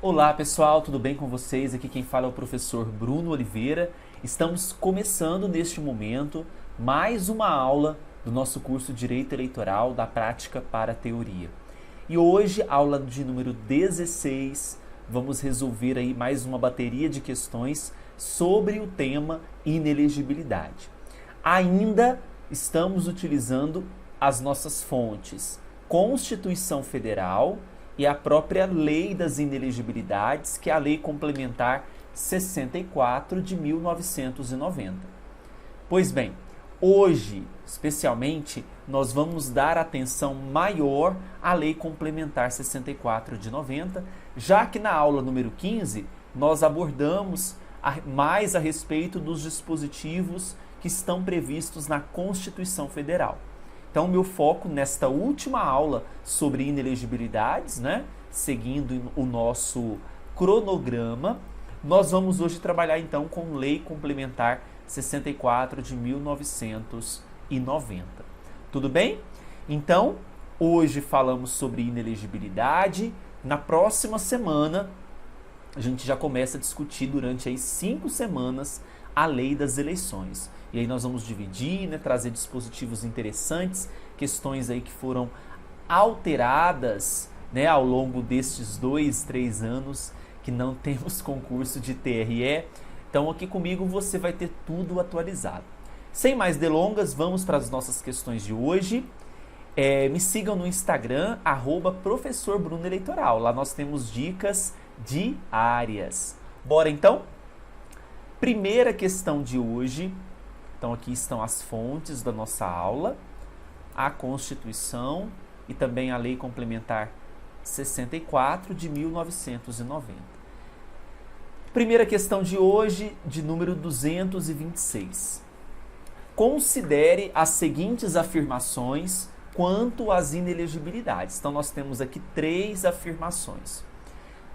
Olá pessoal, tudo bem com vocês? Aqui quem fala é o professor Bruno Oliveira. Estamos começando neste momento mais uma aula do nosso curso Direito Eleitoral da Prática para a Teoria. E hoje, aula de número 16, vamos resolver aí mais uma bateria de questões sobre o tema inelegibilidade. Ainda estamos utilizando as nossas fontes Constituição Federal e a própria Lei das Inelegibilidades, que é a Lei Complementar 64 de 1990. Pois bem, hoje, especialmente, nós vamos dar atenção maior à Lei Complementar 64 de 90, já que na aula número 15 nós abordamos mais a respeito dos dispositivos que estão previstos na Constituição Federal. Então, meu foco nesta última aula sobre inelegibilidades, seguindo o nosso cronograma, nós vamos hoje trabalhar então com Lei Complementar 64 de 1990. Tudo bem? Então, hoje falamos sobre inelegibilidade. Na próxima semana, a gente já começa a discutir durante aí 5 semanas a lei das eleições. E aí nós vamos dividir, trazer dispositivos interessantes, questões aí que foram alteradas ao longo destes 2-3 anos que não temos concurso de TRE. Então aqui comigo você vai ter tudo atualizado. Sem mais delongas, vamos para as nossas questões de hoje. Me sigam no Instagram, @professor Bruno Eleitoral. Lá nós temos dicas diárias. Bora então? Primeira questão de hoje. Então aqui estão as fontes da nossa aula, a Constituição e também a Lei Complementar 64 de 1990. Primeira questão de hoje, de número 226. Considere as seguintes afirmações quanto às inelegibilidades. Então nós temos aqui 3 afirmações.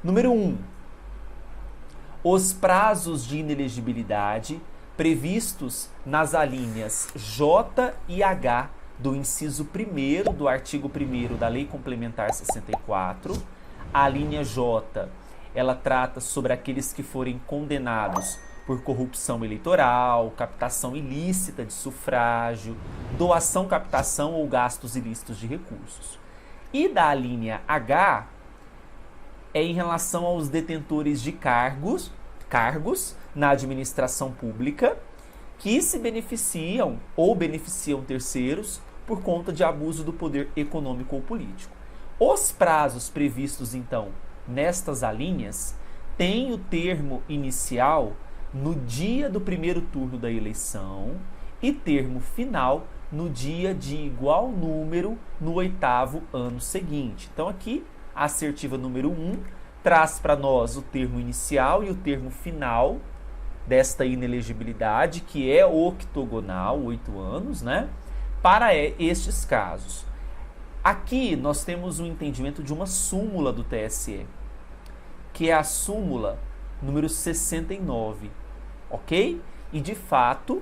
Número 1. Os prazos de inelegibilidade previstos nas alíneas J e H do inciso 1º do artigo 1º da Lei Complementar 64. A linha J, ela trata sobre aqueles que forem condenados por corrupção eleitoral, captação ilícita de sufrágio, doação, captação ou gastos ilícitos de recursos. E da linha H é em relação aos detentores de cargos na administração pública que se beneficiam ou beneficiam terceiros por conta de abuso do poder econômico ou político. Os prazos previstos, então, nestas alíneas têm o termo inicial no dia do primeiro turno da eleição e termo final no dia de igual número no 8º ano seguinte. Então, aqui, a assertiva número 1 traz para nós o termo inicial e o termo final desta inelegibilidade, que é octogonal, 8 anos, para estes casos. Aqui nós temos um entendimento de uma súmula do TSE, que é a súmula número 69, ok? E de fato,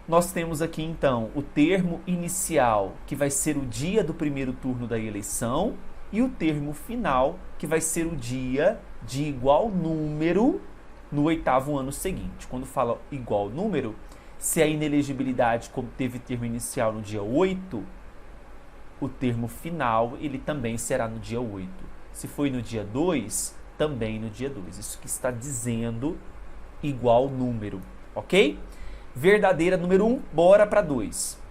nós temos aqui então o termo inicial, que vai ser o dia do primeiro turno da eleição, e o termo final, que vai ser o dia de igual número no 8º ano seguinte. Quando fala igual número, se a inelegibilidade teve termo inicial no dia 8, o termo final ele também será no dia 8. Se foi no dia 2, também no dia 2. Isso que está dizendo igual número, ok? Verdadeira número 1, bora para 2.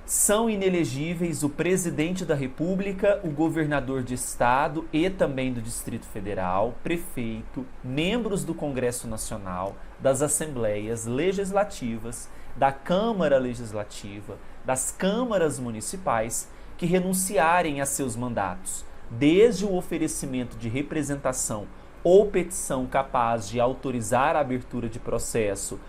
São inelegíveis o presidente da República, o governador de estado e também do Distrito Federal, prefeito, membros do Congresso Nacional, das Assembleias Legislativas, da Câmara Legislativa, das câmaras municipais, que renunciarem a seus mandatos, desde o oferecimento de representação ou petição capaz de autorizar a abertura de processo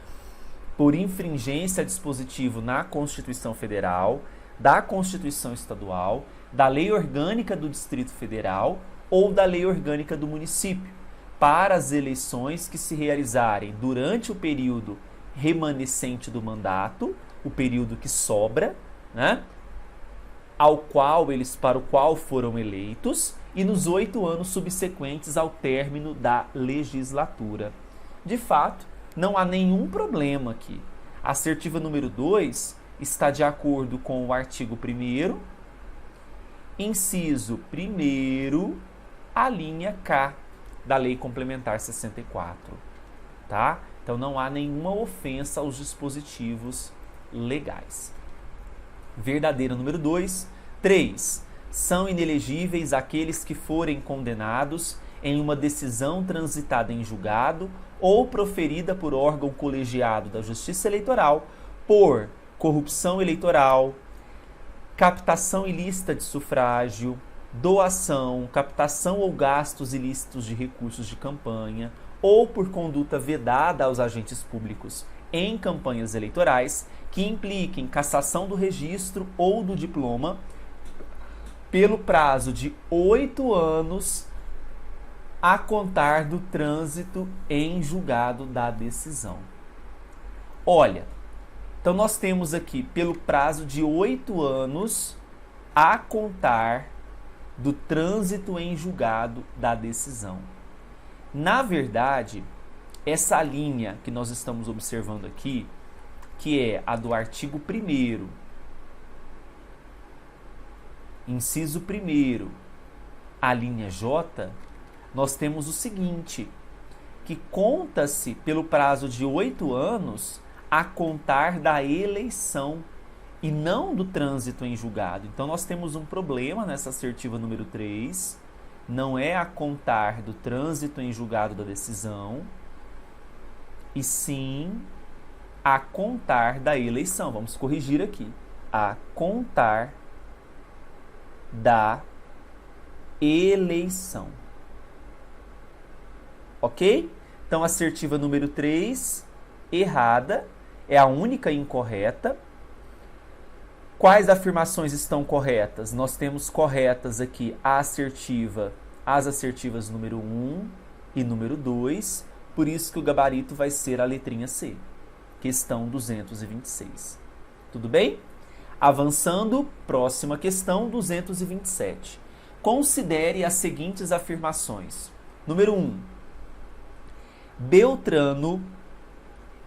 por infringência a dispositivo na Constituição Federal, da Constituição Estadual, da Lei Orgânica do Distrito Federal ou da Lei Orgânica do município, para as eleições que se realizarem durante o período remanescente do mandato, o período que sobra, para o qual foram eleitos, e nos 8 anos subsequentes ao término da legislatura. De fato, não há nenhum problema aqui. A assertiva número 2 está de acordo com o artigo 1º, inciso 1º, a linha K da Lei Complementar 64. Tá? Então não há nenhuma ofensa aos dispositivos legais. Verdadeira número 2. 3. São inelegíveis aqueles que forem condenados em uma decisão transitada em julgado ou proferida por órgão colegiado da Justiça Eleitoral por corrupção eleitoral, captação ilícita de sufrágio, doação, captação ou gastos ilícitos de recursos de campanha ou por conduta vedada aos agentes públicos em campanhas eleitorais que impliquem cassação do registro ou do diploma pelo prazo de 8 anos a contar do trânsito em julgado da decisão. Olha, então nós temos aqui pelo prazo de 8 anos a contar do trânsito em julgado da decisão. Na verdade, essa linha que nós estamos observando aqui, que é a do artigo 1º, inciso 1º, a linha J, nós temos o seguinte, que conta-se pelo prazo de 8 anos a contar da eleição e não do trânsito em julgado. Então nós temos um problema nessa assertiva número 3, não é a contar do trânsito em julgado da decisão, e sim a contar da eleição. Vamos corrigir aqui. A contar da eleição. Ok? Então, assertiva número 3, errada, é a única incorreta. Quais afirmações estão corretas? Nós temos corretas aqui as assertivas número 1 e número 2, por isso que o gabarito vai ser a letrinha C, questão 226. Tudo bem? Avançando, próxima questão, 227. Considere as seguintes afirmações. Número 1. Beltrano,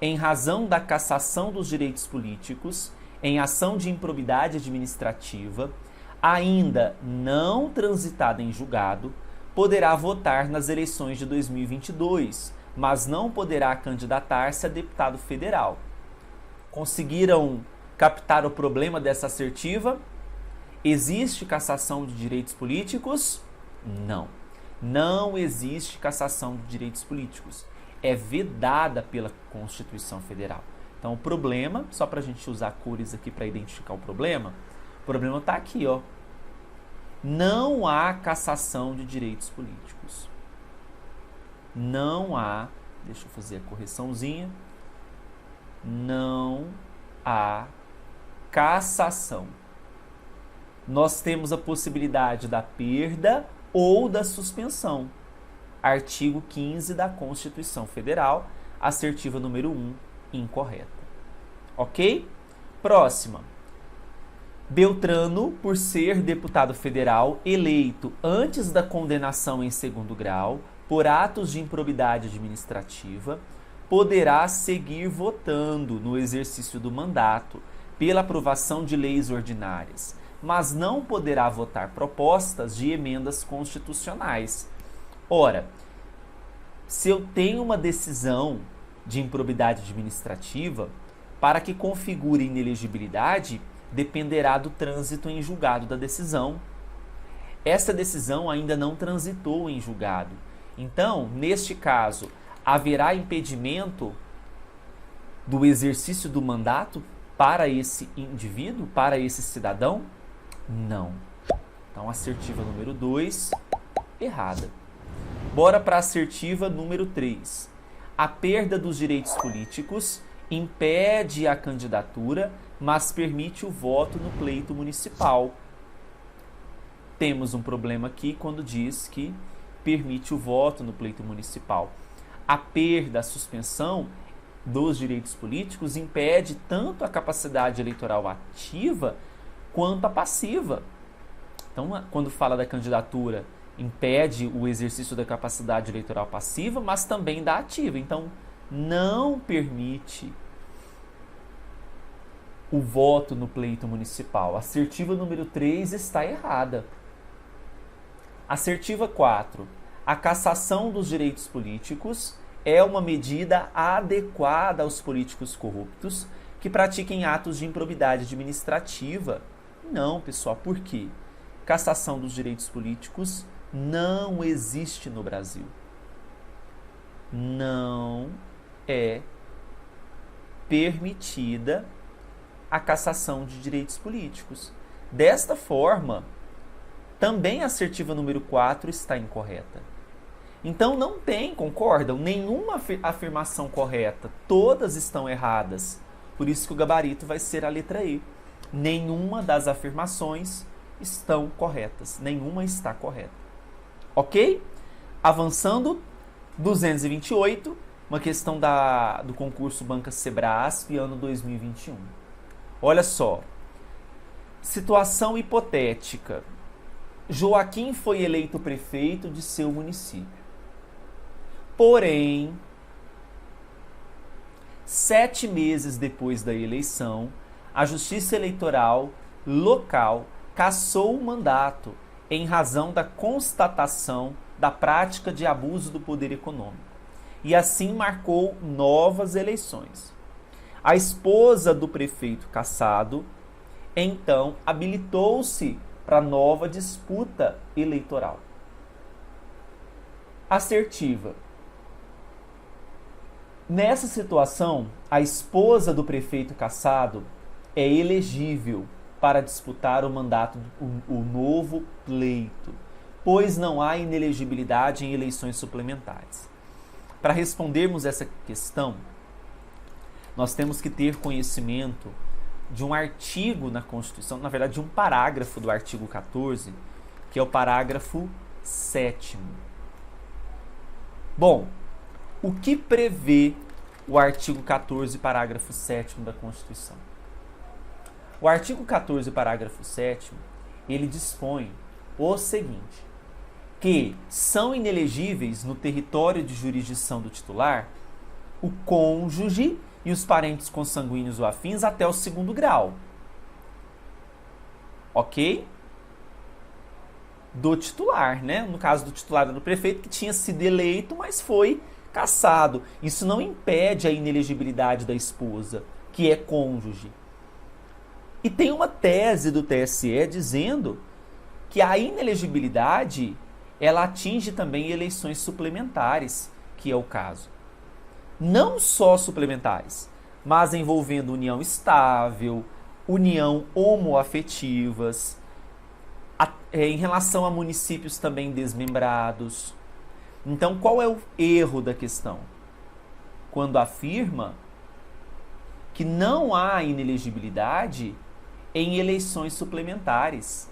em razão da cassação dos direitos políticos, em ação de improbidade administrativa, ainda não transitada em julgado, poderá votar nas eleições de 2022, mas não poderá candidatar-se a deputado federal. Conseguiram captar o problema dessa assertiva? Existe cassação de direitos políticos? Não. Não existe cassação de direitos políticos. É vedada pela Constituição Federal. Então, o problema, só para a gente usar cores aqui para identificar o problema está aqui, ó. Não há cassação de direitos políticos. Não há, deixa eu fazer a correçãozinha, não há cassação. Nós temos a possibilidade da perda ou da suspensão. Artigo 15 da Constituição Federal, assertiva número 1, incorreta. Ok? Próxima. Beltrano, por ser deputado federal eleito antes da condenação em segundo grau por atos de improbidade administrativa, poderá seguir votando no exercício do mandato pela aprovação de leis ordinárias, mas não poderá votar propostas de emendas constitucionais. Ora, se eu tenho uma decisão de improbidade administrativa, para que configure inelegibilidade, dependerá do trânsito em julgado da decisão. Essa decisão ainda não transitou em julgado. Então, neste caso, haverá impedimento do exercício do mandato para esse indivíduo, para esse cidadão? Não. Então, assertiva número 2, errada. Bora para a assertiva número 3. A perda dos direitos políticos impede a candidatura, mas permite o voto no pleito municipal. Temos um problema aqui quando diz que permite o voto no pleito municipal. A perda, a suspensão dos direitos políticos impede tanto a capacidade eleitoral ativa quanto a passiva. Então, quando fala da candidatura impede o exercício da capacidade eleitoral passiva, mas também da ativa. Então, não permite o voto no pleito municipal. Assertiva número 3 está errada. Assertiva 4. A cassação dos direitos políticos é uma medida adequada aos políticos corruptos que pratiquem atos de improbidade administrativa. Não, pessoal, por quê? Cassação dos direitos políticos não existe no Brasil. Não é permitida a cassação de direitos políticos. Desta forma, também a assertiva número 4 está incorreta. Então não tem, concordam? Nenhuma afirmação correta. Todas estão erradas. Por isso que o gabarito vai ser a letra E. Nenhuma das afirmações estão corretas. Nenhuma está correta. Ok? Avançando, 228, uma questão do concurso Banca Sebrasp, ano 2021. Olha só. Situação hipotética. Joaquim foi eleito prefeito de seu município. Porém, 7 meses depois da eleição, a Justiça Eleitoral local cassou o mandato em razão da constatação da prática de abuso do poder econômico e assim marcou novas eleições. A esposa do prefeito cassado, então, habilitou-se para nova disputa eleitoral. Assertiva. Nessa situação, a esposa do prefeito cassado é elegível para disputar o mandato, o novo pleito, pois não há inelegibilidade em eleições suplementares. Para respondermos essa questão, nós temos que ter conhecimento de um artigo na Constituição, na verdade de um parágrafo do artigo 14, que é o parágrafo 7º. Bom, o que prevê o artigo 14, parágrafo 7º da Constituição? O artigo 14, parágrafo 7º, ele dispõe o seguinte, que são inelegíveis no território de jurisdição do titular o cônjuge e os parentes consanguíneos ou afins até o 2º grau. Ok? Do titular, né? No caso do titular do prefeito, que tinha sido eleito, mas foi cassado. Isso não impede a inelegibilidade da esposa, que é cônjuge. E tem uma tese do TSE dizendo que a inelegibilidade ela atinge também eleições suplementares, que é o caso. Não só suplementares, mas envolvendo união estável, união homoafetivas, em relação a municípios também desmembrados. Então, qual é o erro da questão? Quando afirma que não há inelegibilidade em eleições suplementares.